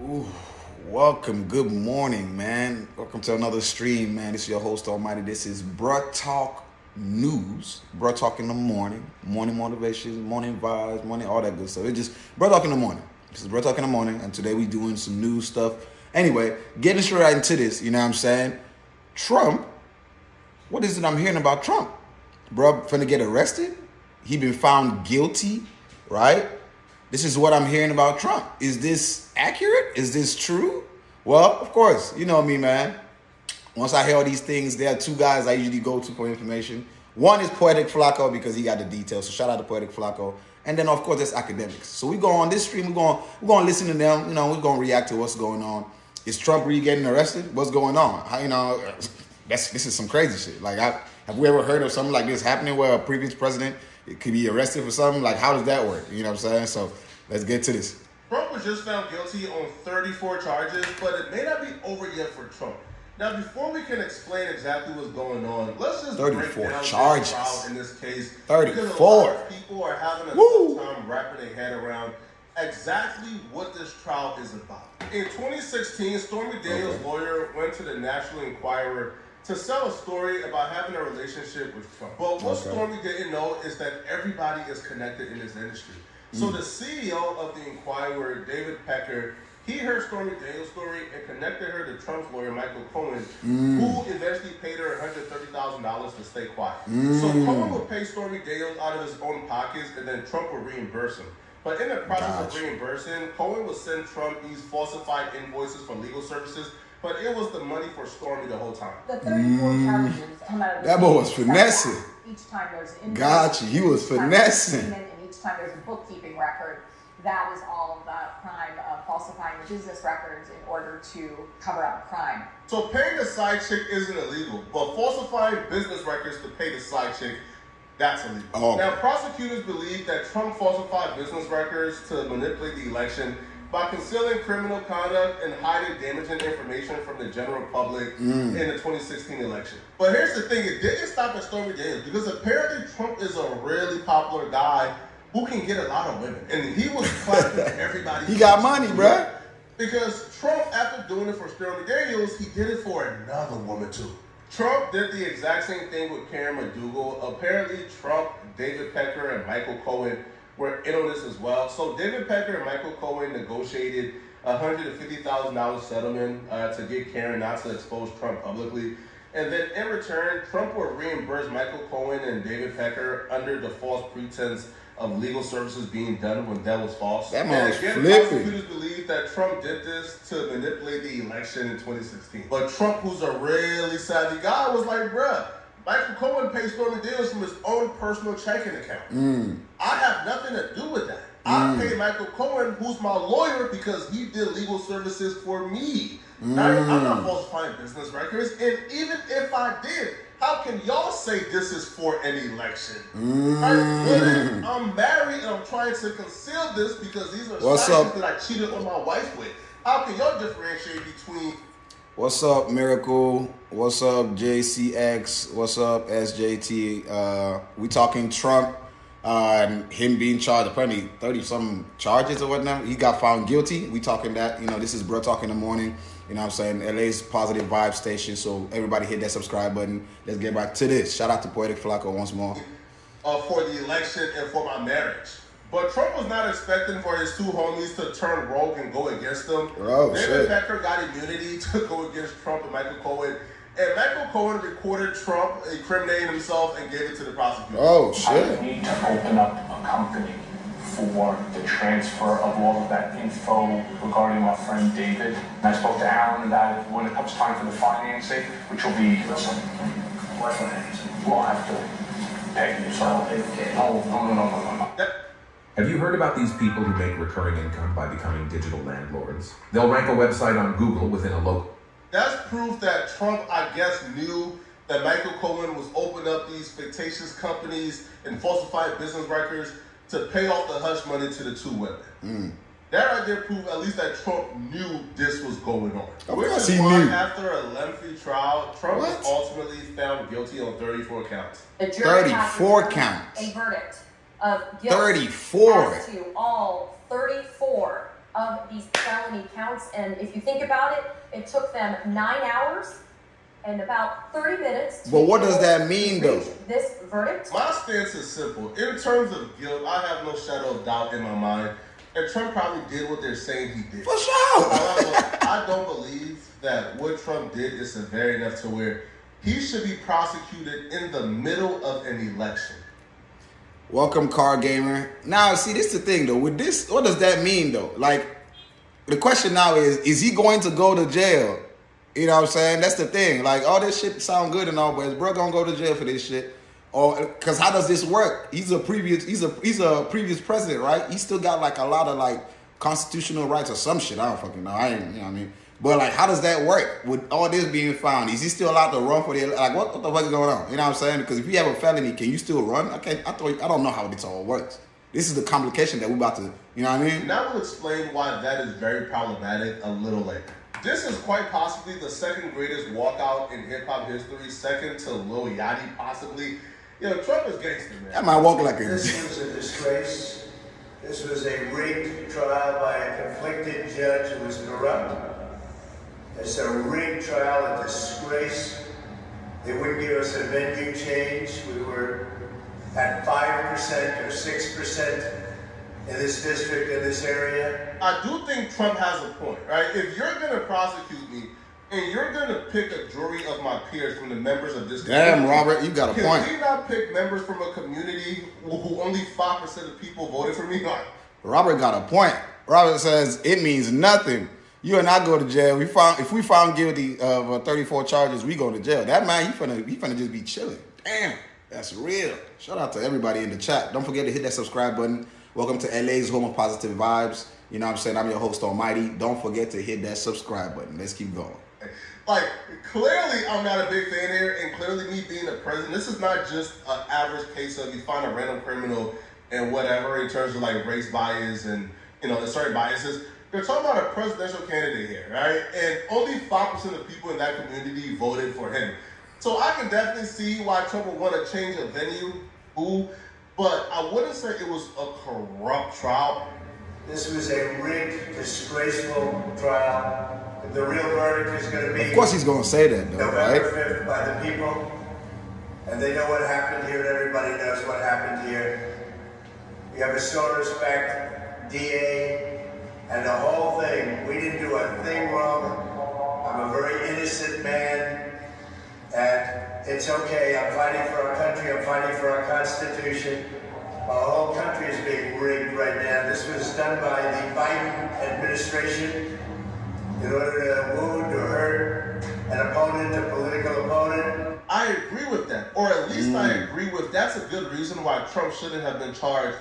Ooh, welcome, good morning, man. Welcome to another stream, man. This is your host, Almighty. This is Bruh Talk News. Bruh Talk in the morning. Morning motivation, morning vibes, morning, all that good stuff. It's just Bruh Talk in the morning. This is Bruh Talk in the morning, and today we doing some news stuff. Anyway, getting straight right into this, you know what I'm saying? Trump, what is it I'm hearing about Trump? Bruh finna get arrested? He been found guilty, right? This is what I'm hearing about Trump. Is this accurate? Is this true? Well, of course, you know me, man. Once I hear all these things, there are two guys I usually go to for information. One is Poetik Flakko because he got the details. So shout out to Poetik Flakko. And then, of course, there's academics. So we go on this stream. We're going to listen to them. You know, we're going to react to what's going on. Is Trump really getting arrested? What's going on? This is some crazy shit. Like, have we ever heard of something like this happening where a previous president could be arrested for something? Like, how does that work? You know what I'm saying? So let's get to this. Trump was just found guilty on 34 charges, but it may not be over yet for Trump. Now, before we can explain exactly what's going on, let's just break down charges. This trial in this case. 34. Because a lot of people are having a tough time wrapping their head around exactly what this trial is about. In 2016, Stormy Daniels' lawyer went to the National Enquirer to sell a story about having a relationship with Trump. But what Stormy didn't know is that everybody is connected in this industry. So the CEO of the Enquirer, David Pecker, he heard Stormy Daniels' story and connected her to Trump's lawyer, Michael Cohen, who eventually paid her $130,000 to stay quiet. So Cohen would pay Stormy Daniels out of his own pockets, and then Trump would reimburse him. But in the process of reimbursing, Cohen would send Trump these falsified invoices for legal services, but it was the money for Stormy the whole time. The 34 charges come out of that boy was finessing. Each time there's an invoice. Gotcha, he was finessing. And each time there's a bookkeeping record, that is all of the crime of falsifying the business records in order to cover up a crime. So paying the side chick isn't illegal, but falsifying business records to pay the side chick, that's illegal. Oh. Now, prosecutors believe that Trump falsified business records to manipulate the election by concealing criminal conduct and hiding damaging information from the general public in the 2016 election. But here's the thing, it didn't stop at Stormy Daniels, because apparently Trump is a really popular guy who can get a lot of women. And he was clapping everybody. He got money, bruh. Because Trump, after doing it for Stormy Daniels, he did it for another woman too. Trump did the exact same thing with Karen McDougal. Apparently Trump, David Pecker, and Michael Cohen were in on this as well. So David Pecker and Michael Cohen negotiated a $150,000 settlement to get Karen not to expose Trump publicly. And then in return, Trump would reimburse Michael Cohen and David Pecker under the false pretense of legal services being done when that was false. That man was flipping. Prosecutors believe that Trump did this to manipulate the election in 2016. But Trump, who's a really savvy guy, was like, bruh, Michael Cohen pays Stormy Daniels from his own personal checking account. I have nothing to do with that. I pay Michael Cohen, who's my lawyer, because he did legal services for me. Now, I'm not falsifying business records, and even if I did, how can y'all say this is for an election? I'm married and I'm trying to conceal this because these are signs that I cheated on my wife with. How can y'all differentiate between... What's up, Miracle? What's up, JCX? What's up, SJT? We talking Trump and him being charged, apparently 30-something charges or whatnot. He got found guilty. We talking that, this is Bruh Talk in the morning. You know what I'm saying? LA's positive vibe station. So everybody hit that subscribe button. Let's get back to this. Shout out to Poetik Flakko once more. For the election and for my marriage. But Trump was not expecting for his two homies to turn rogue and go against him. David Pecker got immunity to go against Trump and Michael Cohen. And Michael Cohen recorded Trump incriminating himself and gave it to the prosecutor. Oh, shit. I need to open up a company for the transfer of all of that info regarding my friend David. And I spoke to Alan about it when it comes time for the financing, which will be, what financing? We'll have to pay you. So, no. Have you heard about these people who make recurring income by becoming digital landlords? They'll rank a website on Google within a local. That's proof that Trump, I guess, knew that Michael Cohen was opening up these fictitious companies and falsified business records to pay off the hush money to the two women. That right there proved at least that Trump knew this was going on. Because he knew. After a lengthy trial, Trump was ultimately found guilty on 34 counts. The jury 34 counts. A verdict of guilt 34. as to all 34 of these felony counts. And if you think about it, it took them 9 hours and about 30 minutes. But what does that mean, though? This verdict. My stance is simple. In terms of guilt, I have no shadow of doubt in my mind. And Trump probably did what they're saying he did. For sure. However, I don't believe that what Trump did is severe enough to where he should be prosecuted in the middle of an election. Welcome, Car Gamer. Now, see, this is the thing, though. With this, what does that mean, though? Like, the question now is he going to go to jail? You know what I'm saying? That's the thing. Like, all this shit sound good and all, but is bro gonna go to jail for this shit? Or, because how does this work? He's a previous president, right? He still got, like, a lot of, like, constitutional rights or some shit. I don't fucking know. I ain't, you know what I mean? But, like, how does that work with all this being found? Is he still allowed to run for the, like, what the fuck is going on? You know what I'm saying? Because if you have a felony, can you still run? I don't know how this all works. This is the complication that we're about to, you know what I mean? And I will explain why that is very problematic a little later. This is quite possibly the second greatest walkout in hip-hop history, second to Lil Yachty possibly. You know, Trump is gangster, man. That might walk like a... This was a disgrace. This was a rigged trial by a conflicted judge who was corrupt. It's a rigged trial, a disgrace. They wouldn't give us a venue change. We were at 5% or 6% in this district, in this area. I do think Trump has a point, right? If you're going to prosecute me and you're going to pick a jury of my peers from the members of this Damn, community, Robert, you got a point. Can we not pick members from a community who only 5% of people voted for me? Robert got a point. Robert says it means nothing. You and I go to jail. If we found guilty of 34 charges, we go to jail. That man, he finna just be chilling. Damn, that's real. Shout out to everybody in the chat. Don't forget to hit that subscribe button. Welcome to LA's home of positive vibes. You know what I'm saying? I'm your host, Almighty. Don't forget to hit that subscribe button. Let's keep going. Like, clearly I'm not a big fan here, and clearly me being the president, this is not just an average case of you find a random criminal and whatever in terms of like race bias and, you know, certain biases. You're talking about a presidential candidate here, right? And only 5% of people in that community voted for him. So I can definitely see why Trump would want to change a venue, but I wouldn't say it was a corrupt trial. This was a rigged, disgraceful trial. The real verdict is going to be... Of course he's going to say that, though, November right? 5th by the people. And they know what happened here, and everybody knows what happened here. We have a sole respect, DA, and the whole thing. We didn't do a thing wrong. I'm a very innocent man, and it's okay. I'm fighting for our country. I'm fighting for our Constitution. Our whole country is being rigged right now. This was done by the Biden administration in order to wound or hurt an opponent, a political opponent. I agree with that, or at least I agree with that's a good reason why Trump shouldn't have been charged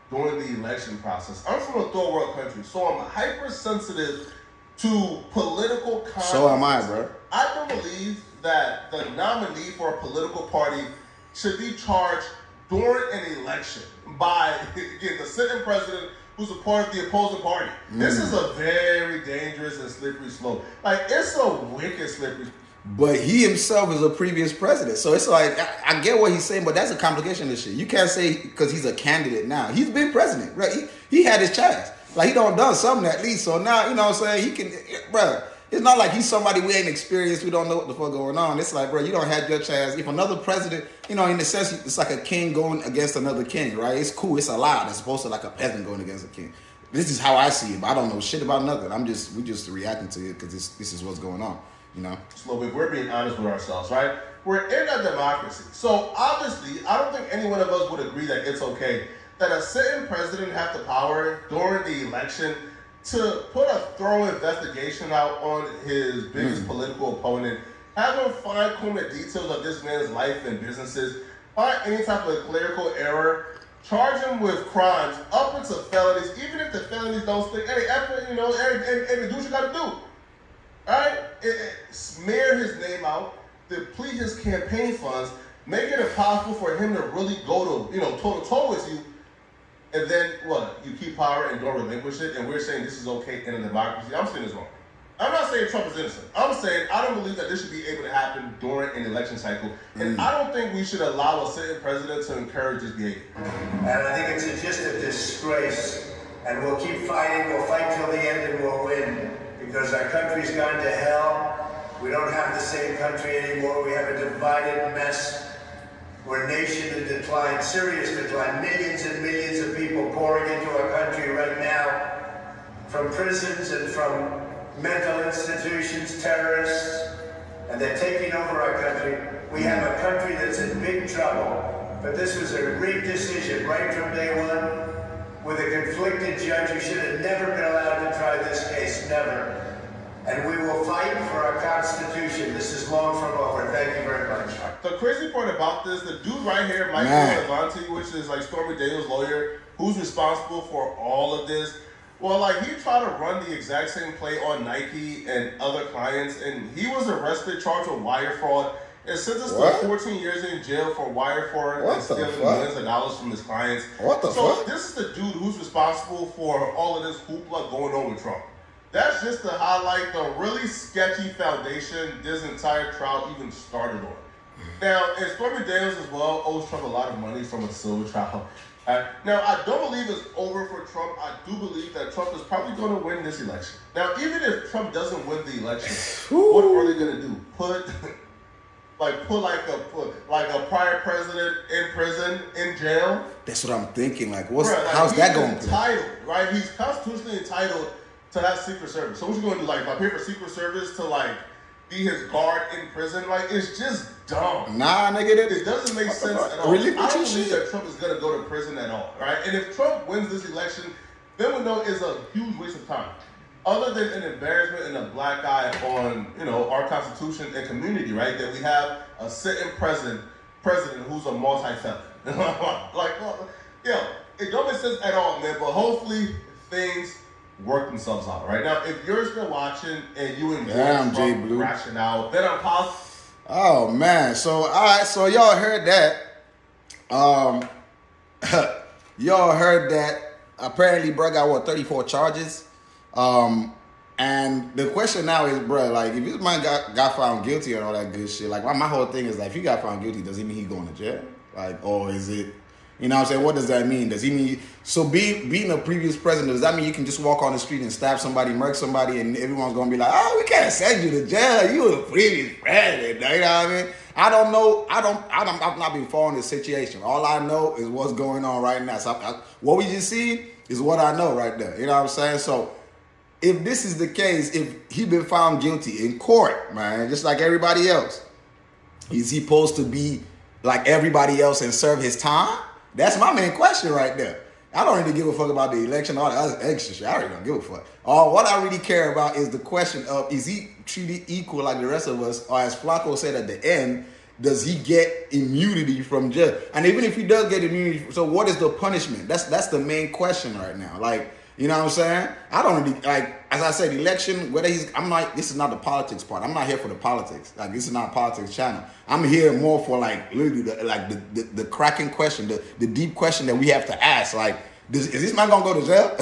during the election process. I'm from a third world country, so I'm hypersensitive to political conflict. So am I, bro. I don't believe that the nominee for a political party should be charged during an election by, again, the sitting president who's a part of the opposing party. This is a very dangerous and slippery slope. Like, it's a wicked slippery. But he himself is a previous president. So it's like, I get what he's saying, but that's a complication of this shit. You can't say because he's a candidate now. He's been president, right? He had his chance. Like, he done something at least. So now, you know what I'm saying? He can, bro, it's not like he's somebody we ain't experienced. We don't know what the fuck going on. It's like, bro, you don't have your chance. If another president, you know, in the sense, it's like a king going against another king, right? It's cool. It's allowed. It's supposed to like a peasant going against a king. This is how I see it, but I don't know shit about nothing. We just reacting to it because this is what's going on, you know? So if we're being honest with ourselves, right? We're in a democracy. So obviously, I don't think any one of us would agree that it's okay that a sitting president have the power during the election to put a thorough investigation out on his biggest political opponent, have him fine-tune the details of this man's life and businesses, find any type of clerical error, charge him with crimes up into felonies, even if the felonies don't stick. Hey, after, you know, and do what you gotta do. All right? Smear his name out, deplete his campaign funds, make it impossible for him to really go to, you know, toe-to-toe with you. And then what? You keep power and don't relinquish it, and we're saying this is okay in a democracy. I'm saying this wrong. I'm not saying Trump is innocent. I'm saying I don't believe that this should be able to happen during an election cycle. And I don't think we should allow a sitting president to encourage this behavior. And I think it's just a disgrace And we'll keep fighting. We'll fight till the end and we'll win. Because our country's gone to hell. We don't have the same country anymore. We have a divided mess. We're a nation in decline, serious decline. Millions and millions of people pouring into our country right now. From prisons and from mental institutions, terrorists. And they're taking over our country. We have a country that's in big trouble. But this was a rigged decision right from day one. With a conflicted judge who should have never been allowed to try this case, never. And we will fight for our Constitution. This is long from over. Thank you very much. The crazy part about this, the dude right here, Michael Levante, which is like Stormy Daniels' lawyer, who's responsible for all of this. Well, like he tried to run the exact same play on Nike and other clients, and he was arrested, charged with wire fraud, and sentenced to 14 years in jail for wire fraud and stealing millions of dollars from his clients. So this is the dude who's responsible for all of this hoopla going on with Trump. That's just to highlight the really sketchy foundation this entire trial even started on. Now, and Stormy Daniels as well owes Trump a lot of money from a civil trial. Now, I don't believe it's over for Trump. I do believe that Trump is probably going to win this election. Now, even if Trump doesn't win the election, what are they going to do? Put a prior president in prison, in jail? That's what I'm thinking. Like, how's that going? He's entitled, right? He's constitutionally entitled to have Secret Service. So what you going to do? Like, pay for Secret Service to like be his guard in prison? Like, it's just dumb. Nah, nigga, it doesn't make sense at all. Really? I don't believe that Trump is going to go to prison at all, right? And if Trump wins this election, then we know it's a huge waste of time. Other than an embarrassment and a black eye on, our Constitution and community, right? That we have a sitting president who's a multi-felon. It don't make sense at all, man. But hopefully things work themselves out, right? Now, if you're still watching and you enjoy Trump rationale, then I'm positive. Oh man, so y'all heard that. Y'all heard that. Apparently, bro got 34 charges. And the question now is, bro, like, if this man got found guilty and all that good shit, like, my whole thing is, like, if he got found guilty, does he mean he's going to jail? Like, or is it, you know what I'm saying? What does that mean? Does he mean, so being a previous president, does that mean you can just walk on the street and stab somebody, murk somebody, and everyone's going to be like, oh, we can't send you to jail. You were the previous president. You know what I mean? I don't know. I've not been following this situation. All I know is what's going on right now. So what we just see is what I know right there. You know what I'm saying? So if this is the case, if he been found guilty in court, man, just like everybody else, is he supposed to be like everybody else and serve his time? That's my main question right there. I don't really give a fuck about the election, all the other extra shit. I really don't give a fuck. What I really care about is the question of, is he treated equal like the rest of us? Or as Flakko said at the end, does he get immunity from jail? And even if he does get immunity, so what is the punishment? That's the main question right now. Like, you know what I'm saying? I don't really, like, as I said, the election, this is not the politics part. I'm not here for the politics. Like, this is not a politics channel. I'm here more for, like, literally, the cracking question, the deep question that we have to ask. Like, is this man gonna go to jail?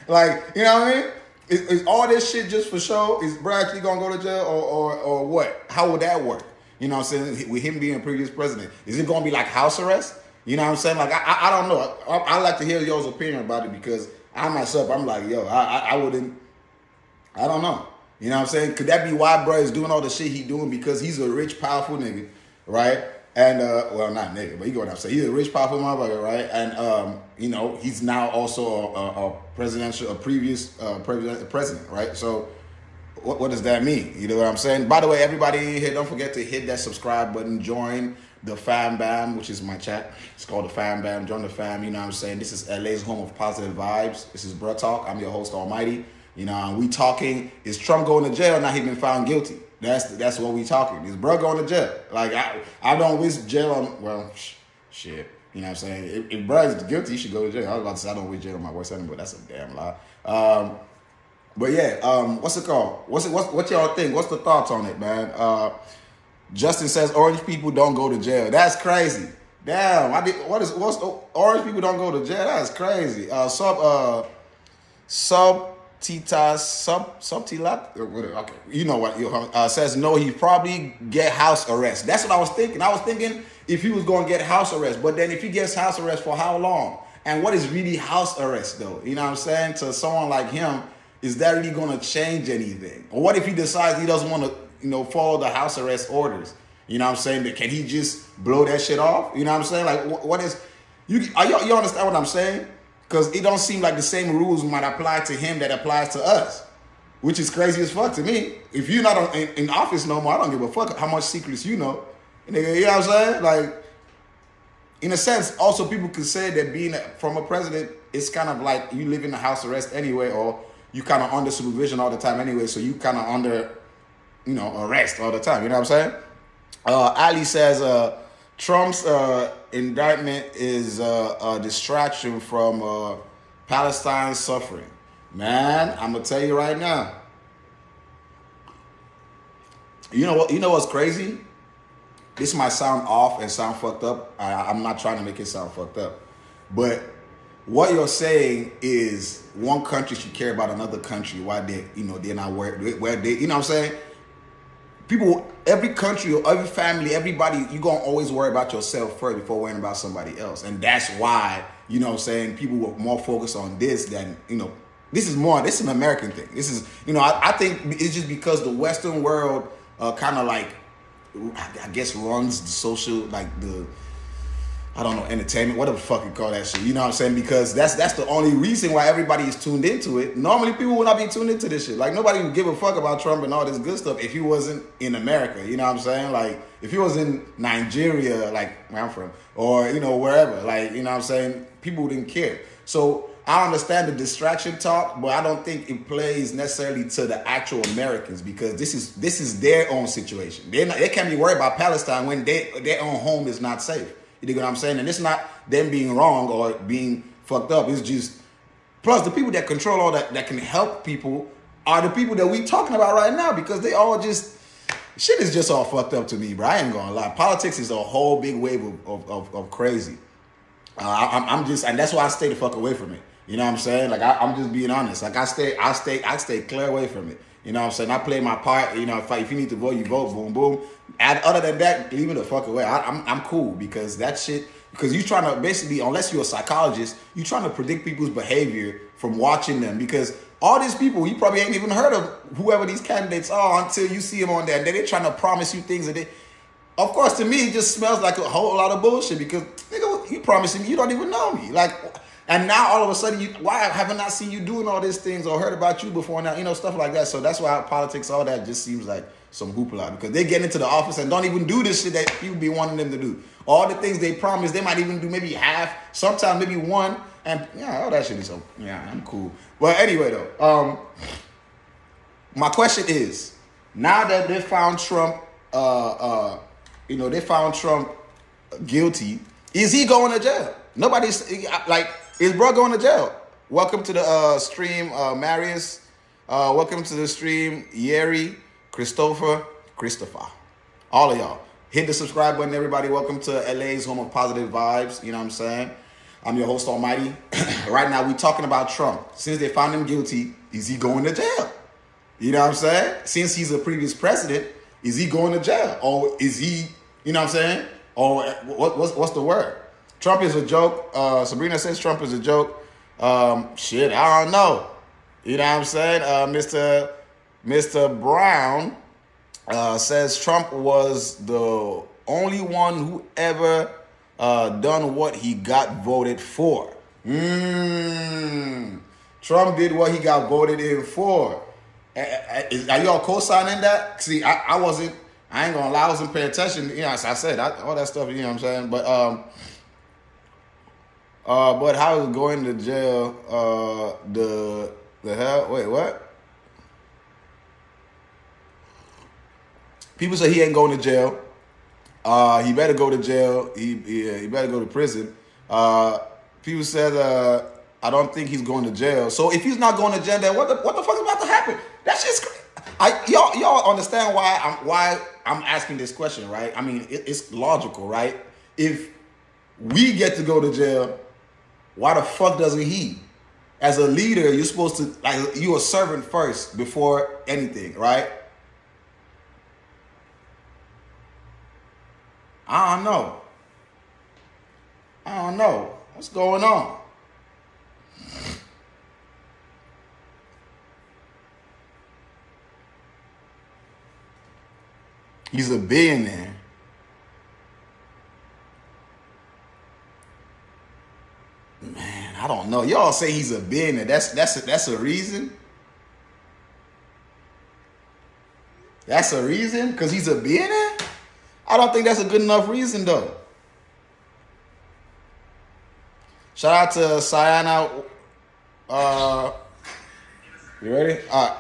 Like, you know what I mean? Is all this shit just for show? Is bro actually gonna go to jail or what? How would that work? You know what I'm saying? With him being previous president, is it gonna be like house arrest? You know what I'm saying? Like, I don't know. I like to hear y'all's opinion about it because I myself, I'm like, yo, I wouldn't, I don't know. You know what I'm saying? Could that be why bro is doing all the shit he doing? Because he's a rich, powerful nigga, right? And, well, not nigga, but you get what I'm saying. He's a rich, powerful motherfucker, right? And, he's now also a previous president, right? So what does that mean? You know what I'm saying? By the way, everybody in here, don't forget to hit that subscribe button, join the Fam Bam, which is my chat. It's called the Fam Bam. Join the fam. You know what I'm saying? This is LA's home of positive vibes. This is Bro Talk. I'm your host, Almighty. You know, and we talking, is Trump going to jail? Now he been found guilty. That's what we talking. Is bro going to jail? Like, I don't wish jail on, well, shit. You know what I'm saying? If bro is guilty, he should go to jail. I was about to say I don't wish jail on my worst enemy, but that's a damn lie. But yeah, what's it called? What y'all think? What's the thoughts on it, man? Justin says orange people don't go to jail. That's crazy. Damn, what's orange people don't go to jail? That's crazy. Subtilat, okay, you know what? Says no, he probably get house arrest. That's what I was thinking. I was thinking if he was going to get house arrest, but then if he gets house arrest for how long? And what is really house arrest though? You know what I'm saying? To someone like him, is that really going to change anything? Or what if he decides he doesn't want to, follow the house arrest orders? You know what I'm saying? Can he just blow that shit off? You know what I'm saying? Like, what is... You understand what I'm saying? Because it don't seem like the same rules might apply to him that applies to us. Which is crazy as fuck to me. If you're not in office no more, I don't give a fuck how much secrets you know. Nigga, you know what I'm saying? Like, in a sense, also people could say that being from a president, it's kind of like you live in a house arrest anyway, or you kind of under supervision all the time anyway, so you kind of under, arrest all the time. You know what I'm saying? Ali says Trump's indictment is a distraction from Palestine's suffering. Man, I'm gonna tell you right now. You know what? You know what's crazy? This might sound off and sound fucked up. I'm not trying to make it sound fucked up, but what you're saying is one country should care about another country. Why they're not where they, you know what I'm saying? People, every country or every family, everybody, you're gonna always worry about yourself first before worrying about somebody else, and that's why people were more focused on this than This is an American thing. This is, I think it's just because the Western world kind of like, I guess runs the social, like entertainment, whatever the fuck you call that shit. You know what I'm saying? Because that's the only reason why everybody is tuned into it. Normally people would not be tuned into this shit. Like nobody would give a fuck about Trump and all this good stuff if he wasn't in America. You know what I'm saying? Like if he was in Nigeria, like where I'm from, or wherever, like you know what I'm saying, people wouldn't care. So I understand the distraction talk, but I don't think it plays necessarily to the actual Americans because this is their own situation. They can't be worried about Palestine when their own home is not safe. You know what I'm saying? And it's not them being wrong or being fucked up. It's just, plus the people that control all that can help people are the people that we talking about right now because they all just, shit is just all fucked up to me, bro. I ain't gonna lie. Politics is a whole big wave of crazy. And that's why I stay the fuck away from it. You know what I'm saying? Like I'm just being honest. Like I stay clear away from it. You know what I'm saying? I play my part. If you need to vote, you vote. Boom, boom. And other than that, leave me the fuck away. I'm cool because that shit. Because you trying to basically, unless you're a psychologist, you trying to predict people's behavior from watching them. Because all these people, you probably ain't even heard of whoever these candidates are until you see them on there. And they're trying to promise you things that they. Of course, to me, it just smells like a whole lot of bullshit because nigga, you promising me you don't even know me. Like. And now all of a sudden, why haven't I seen you doing all these things or heard about you before now? Stuff like that. So that's why politics, all that just seems like some hoopla because they get into the office and don't even do this shit that people be wanting them to do. All the things they promise, they might even do maybe half, sometimes maybe one. And all that shit is so, I'm cool. But anyway, though, my question is, now that they found Trump, guilty, is he going to jail? Nobody's like, is bro going to jail? Welcome to the stream, Marius. Welcome to the stream, Yeri, Christopher. All of y'all. Hit the subscribe button, everybody. Welcome to LA's home of positive vibes. You know what I'm saying? I'm your host, Almighty. Right now, we talking about Trump. Since they found him guilty, is he going to jail? You know what I'm saying? Since he's a previous president, is he going to jail? Or is he, you know what I'm saying? Or what's the word? Trump is a joke. Sabrina says Trump is a joke. Shit, I don't know. You know what I'm saying? Mr. Brown says Trump was the only one who ever done what he got voted for. Trump did what he got voted in for. Are y'all co-signing that? See, I wasn't. I ain't gonna lie. I wasn't paying attention. As I said, all that stuff. You know what I'm saying? But how is going to jail? The hell? Wait, what? People say he ain't going to jail. He better go to jail. He better go to prison. People said I don't think he's going to jail. So if he's not going to jail, then what the fuck is about to happen? That's just y'all understand why I'm asking this question, right? I mean, it's logical, right? If we get to go to jail, why the fuck doesn't he? As a leader, you're supposed to, like, you're a servant first before anything, right? I don't know. What's going on? He's a billionaire. Man, I don't know. Y'all say he's a billionaire. That's a reason. That's a reason? Because he's a billionaire? I don't think that's a good enough reason, though. Shout out to Sayana. You ready? All right.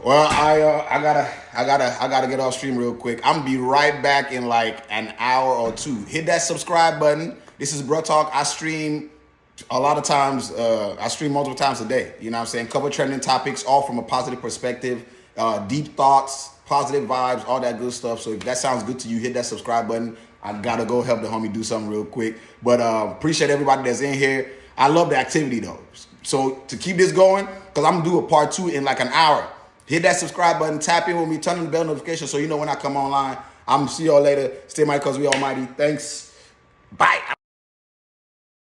Well, I gotta get off stream real quick. I'm gonna be right back in like an hour or two. Hit that subscribe button. This is Bro Talk. I stream a lot of times. I stream multiple times a day. You know what I'm saying? Cover trending topics, all from a positive perspective. Deep thoughts, positive vibes, all that good stuff. So if that sounds good to you, hit that subscribe button. I gotta go help the homie do something real quick. But appreciate everybody that's in here. I love the activity though. So to keep this going, because I'm gonna do a part 2 in like an hour. Hit that subscribe button, tap in with me, turn on the bell notification so you know when I come online. I'm gonna see y'all later. Stay mighty because we almighty. Thanks. Bye.